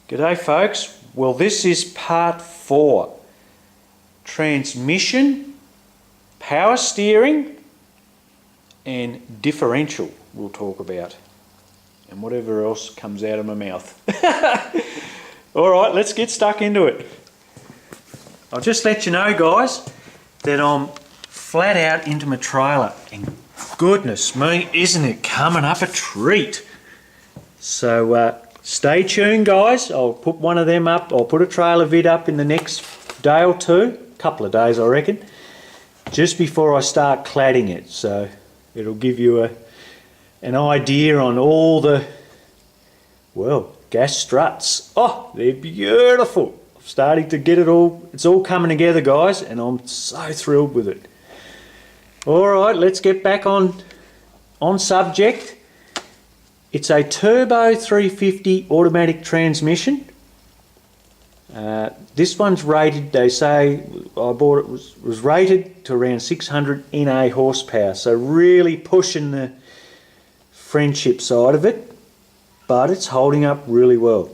G'day folks, well this is part 4. Transmission, power steering and differential we'll talk about. And whatever else comes out of my mouth. Alright, let's get stuck into it. I'll just let you know guys that I'm flat out into my trailer and goodness me, isn't it coming up a treat. So stay tuned guys, I'll put one of them up, I'll put a trailer vid up in the next day or two, couple of days I reckon, just before I start cladding it. So it'll give you an idea on all the, well, gas struts. Oh, they're beautiful. I'm starting to get it all, it's all coming together guys, and I'm so thrilled with it. Alright, let's get back on subject. It's a turbo 350 automatic transmission. This one's rated, they say, I bought it, was rated to around 600 NA horsepower, so really pushing the friendship side of it, but it's holding up really well.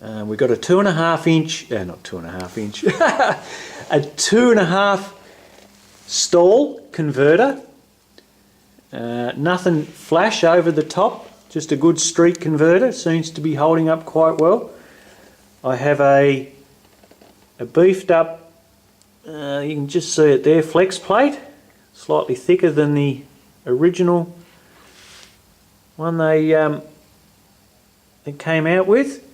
We've got a 2.5 inch, not 2.5 inch, a 2.5 stall converter. Nothing flash over the top, just a good street converter, seems to be holding up quite well. I have a beefed up, you can just see it there, flex plate, slightly thicker than the original one they came out with.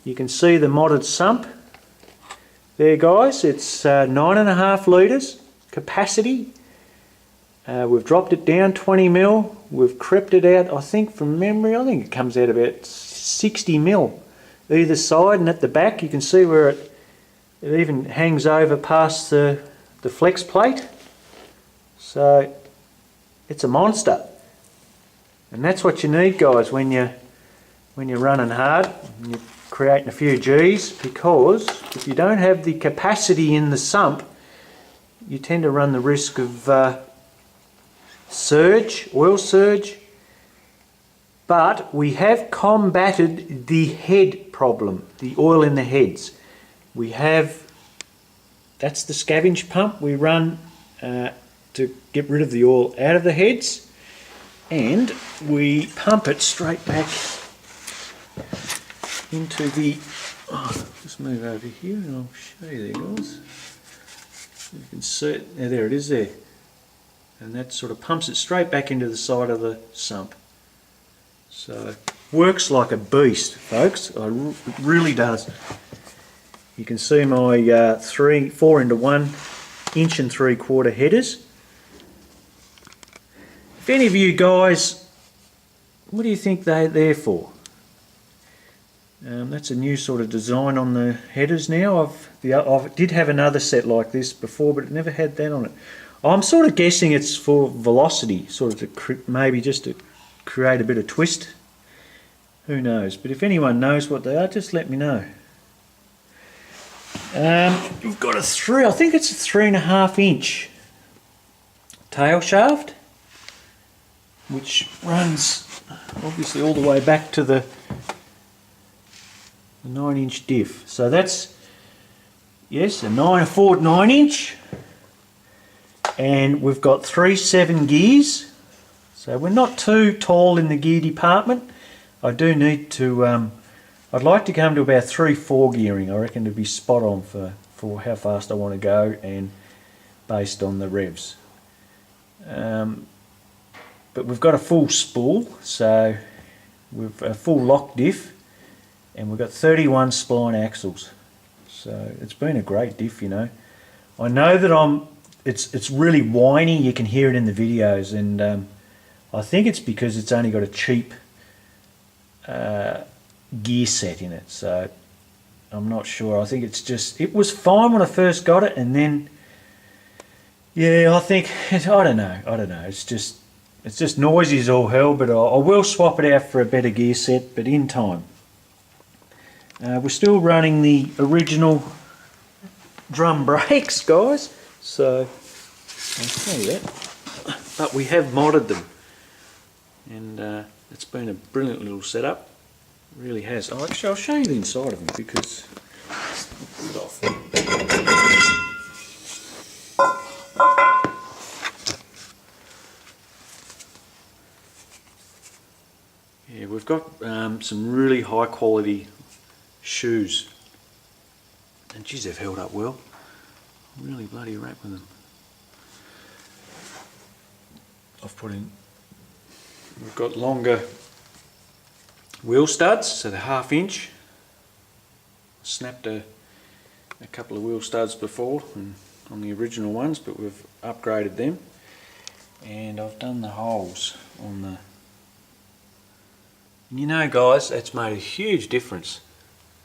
You can see the modded sump there guys, it's 9.5 litres capacity. We've dropped it down 20 mil, we've crept it out, I think from memory, I think it comes out about 60 mil either side, and at the back you can see where it even hangs over past the flex plate. So it's a monster, and that's what you need guys when you're running hard and you're creating a few G's, because if you don't have the capacity in the sump you tend to run the risk of surge, oil surge. But we have combated the head problem, the oil in the heads. We have, that's the scavenge pump we run to get rid of the oil out of the heads, and we pump it straight back into the, just move over here and I'll show you there guys. You can see it, there it is there. And that sort of pumps it straight back into the side of the sump. So works like a beast folks, it really does. You can see my 4-into-1 1.75" headers. If any of you guys, what do you think they're there for? That's a new sort of design on the headers now. I did have another set like this before, but it never had that on it. I'm sort of guessing it's for velocity, sort of to maybe just to create a bit of twist. Who knows? But if anyone knows what they are, just let me know. You've got I think it's a 3.5 inch tail shaft, which runs obviously all the way back to the 9-inch diff. So that's, yes, a Ford 9-inch. And we've got 3 7 gears, so we're not too tall in the gear department. I do need to, I'd like to come to about 3 4 gearing, I reckon, to be spot on for how fast I want to go and based on the revs. But we've got a full spool, so we've a full lock diff, and we've got 31 spline axles. So it's been a great diff, you know. I know that it's really whiny, you can hear it in the videos, and I think it's because it's only got a cheap gear set in it, so I'm not sure. I think it's just, it was fine when I first got it, and then yeah, I think, I don't know, it's just noisy as all hell, but I will swap it out for a better gear set, but in time. We're still running the original drum brakes guys, so I'll tell you that, but we have modded them, and it's been a brilliant little setup. Really has. Oh, actually, I'll show you the inside of them because yeah, we've got some really high quality shoes, and geez, they've held up well. I'm really bloody wrapped with them. We've got longer wheel studs, so they're 1/2 inch. Snapped a couple of wheel studs before on the original ones, but we've upgraded them. And I've done the holes on the... And you know guys, that's made a huge difference.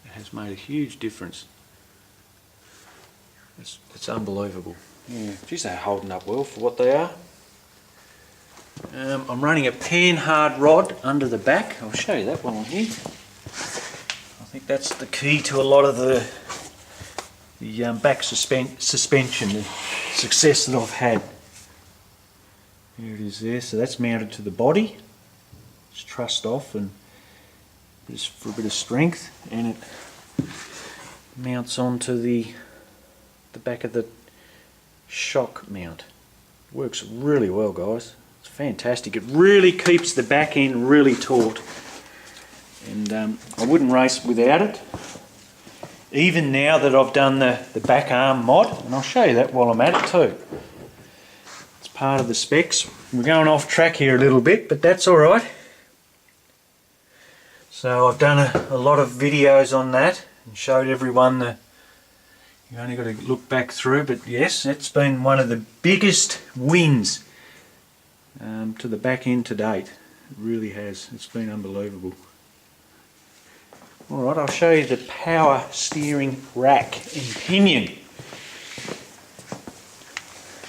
It has made a huge difference. It's unbelievable. Yeah, geez, they're holding up well for what they are. I'm running a pan-hard rod under the back. I'll show you that while I'm here. I think that's the key to a lot of the back suspension, the success that I've had. There it is there. So that's mounted to the body. It's trussed off and just for a bit of strength, and it mounts onto the back of the shock mount. It works really well, guys. It's fantastic. It really keeps the back end really taut, and I wouldn't race without it. Even now that I've done the back arm mod, and I'll show you that while I'm at it too. It's part of the specs. We're going off track here a little bit, but that's alright. So I've done a lot of videos on that and showed everyone the... You only got to look back through, but yes, it's been one of the biggest wins to the back end to date. It really has. It's been unbelievable. Alright, I'll show you the power steering rack and pinion.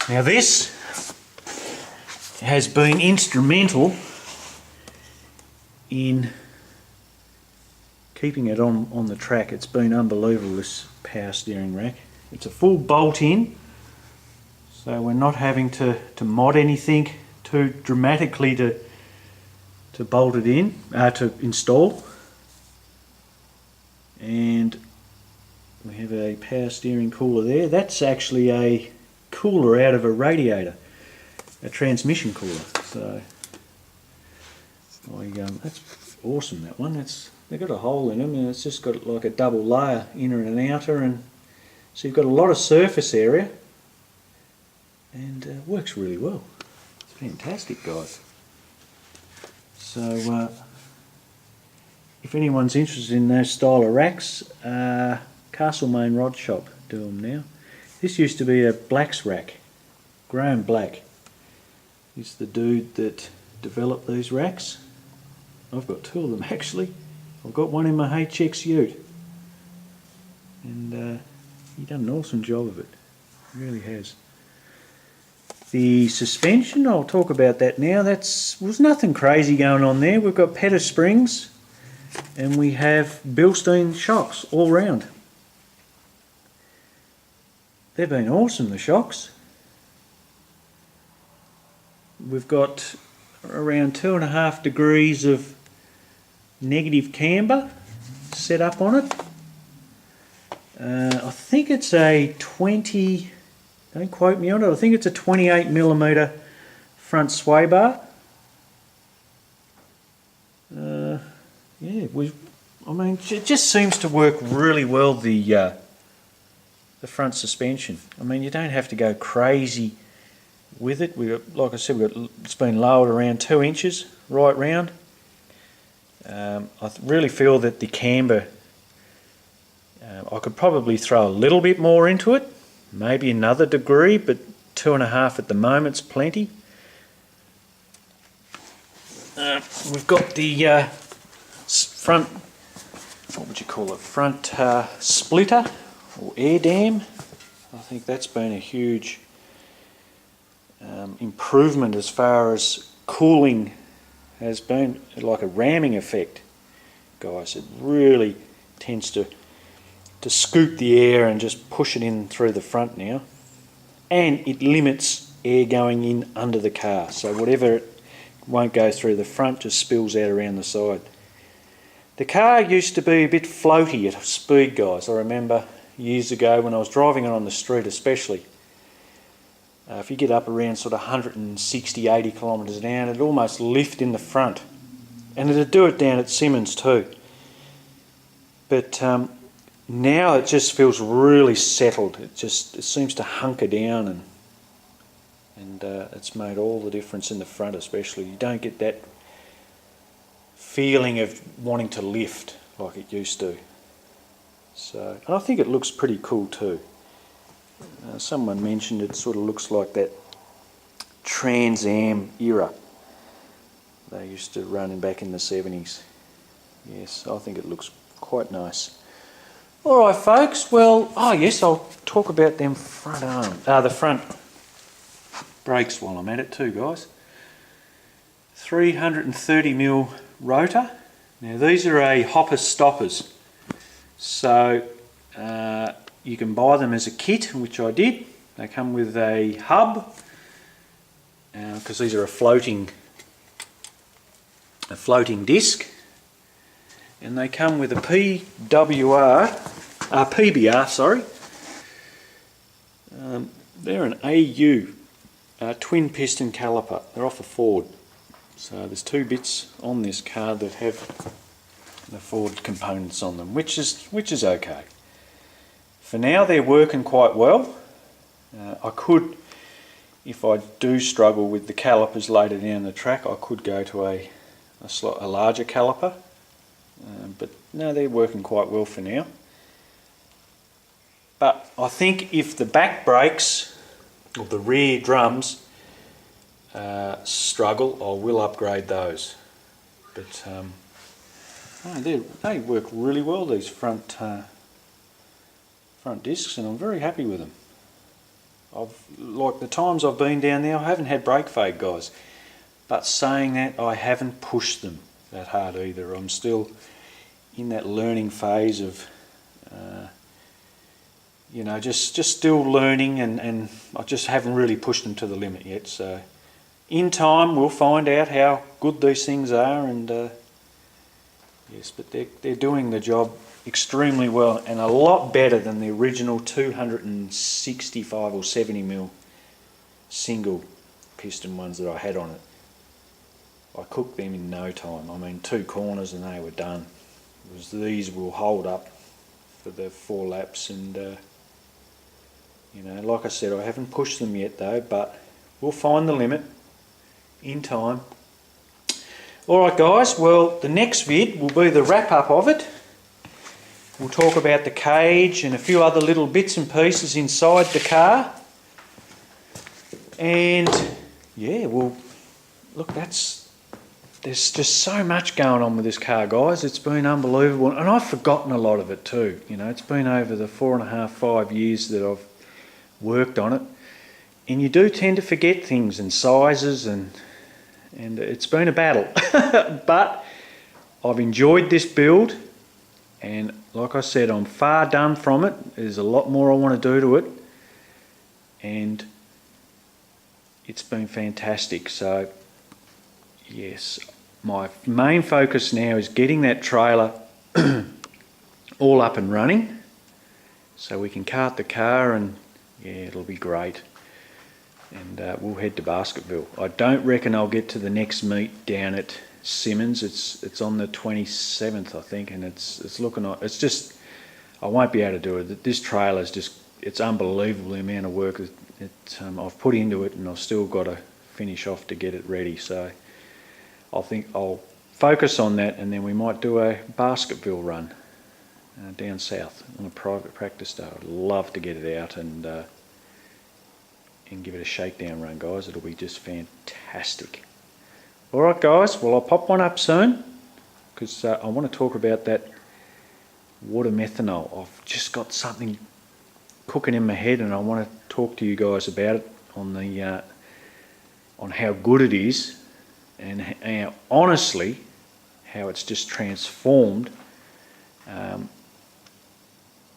Now this has been instrumental in keeping it on the track. It's been unbelievable, this power steering rack. It's a full bolt in, so we're not having to mod anything too dramatically to bolt it in, to install. And we have a power steering cooler there. That's actually a cooler out of a radiator, a transmission cooler. So that's awesome, that one. They've got a hole in them, and it's just got like a double layer, inner and outer, and so you've got a lot of surface area, and works really well. It's fantastic, guys. So if anyone's interested in those style of racks, Castlemaine Rod Shop do them now. This used to be a Black's rack. Graham Black is the dude that developed these racks. I've got two of them actually. I've got one in my HX Ute, and he done an awesome job of it. He really has. The suspension, I'll talk about that now. Was nothing crazy going on there. We've got Pettis springs, and we have Bilstein shocks all round. They've been awesome, the shocks. We've got around 2.5 degrees of negative camber set up on it. I think it's a 20, don't quote me on it, I think it's a 28mm front sway bar. Yeah, I mean, it just seems to work really well, the front suspension. I mean, you don't have to go crazy with it. Like I said, it's been lowered around 2 inches right round. I really feel that the camber, I could probably throw a little bit more into it, maybe another degree, but 2.5 at the moment's plenty. We've got the front, what would you call it, front splitter or air dam. I think that's been a huge improvement as far as cooling has been, like a ramming effect, guys. It really tends to scoop the air and just push it in through the front now, and it limits air going in under the car, so whatever it won't go through the front just spills out around the side. The car used to be a bit floaty at speed, guys. I remember years ago when I was driving it on the street especially. If you get up around sort of 160, 80 kilometres an hour, it'd almost lift in the front. And it'd do it down at Simmons too. But now it just feels really settled. It seems to hunker down, and it's made all the difference in the front especially. You don't get that feeling of wanting to lift like it used to. So, and I think it looks pretty cool too. Someone mentioned it sort of looks like that Trans Am era they used to run back in the 70s. Yes, I think it looks quite nice. Alright folks, well, oh yes, I'll talk about them front the front brakes while I'm at it too, guys. 330mm rotor. Now these are a hopper stoppers, so you can buy them as a kit, which I did. They come with a hub, because these are a floating disc, and they come with a PBR, sorry. They're an AU twin piston caliper. They're off a Ford. So there's two bits on this car that have the Ford components on them, which is okay. For now they're working quite well. I could, if I do struggle with the calipers later down the track, I could go to a larger caliper. But no, they're working quite well for now. But I think if the back brakes or the rear drums struggle, I will upgrade those. But they work really well, these front discs, and I'm very happy with them. Like the times I've been down there, I haven't had brake fade, guys. But saying that, I haven't pushed them that hard either. I'm still in that learning phase of just still learning, and I just haven't really pushed them to the limit yet. So in time we'll find out how good these things are, and yes, but they're doing the job extremely well, and a lot better than the original 265 or 70mm single piston ones that I had on it. I cooked them in no time. I mean, 2 corners and they were done. These will hold up for the 4 laps, and like I said, I haven't pushed them yet though, but we'll find the limit in time. Alright guys, well the next vid will be the wrap up of it. We'll talk about the cage and a few other little bits and pieces inside the car. And yeah, well, look, there's just so much going on with this car, guys. It's been unbelievable, and I've forgotten a lot of it too. It's been over the 4.5, 5 years that I've worked on it, and you do tend to forget things and sizes, and it's been a battle. But I've enjoyed this build, and like I said, I'm far done from it. There's a lot more I want to do to it, and it's been fantastic. So yes, my main focus now is getting that trailer all up and running so we can cart the car, and yeah, it'll be great. And we'll head to Basketville. I don't reckon I'll get to the next meet down at Simmons. It's on the 27th, I think, and it's looking like, it's just, I won't be able to do it. This trailer's just, it's unbelievable the amount of work I've put into it, and I've still got to finish off to get it ready. So I think I'll focus on that, and then we might do a Basketville run down south on a private practice day. I'd love to get it out and give it a shakedown run, guys. It'll be just fantastic. Alright guys, well I'll pop one up soon, because I want to talk about that water methanol. I've just got something cooking in my head, and I want to talk to you guys about it on how good it is, and how, honestly, how it's just transformed.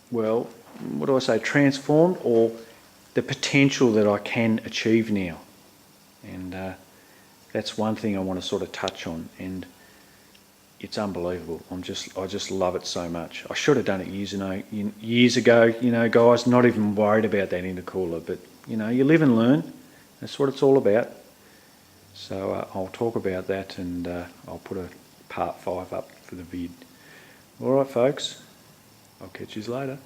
Well, what do I say? Transformed, or the potential that I can achieve now. And that's one thing I want to sort of touch on. And it's unbelievable. I just love it so much. I should have done it years ago, guys. Not even worried about that intercooler, but you live and learn. That's what it's all about. So I'll talk about that, and I'll put a part 5 up for the vid. All right, folks. I'll catch you later.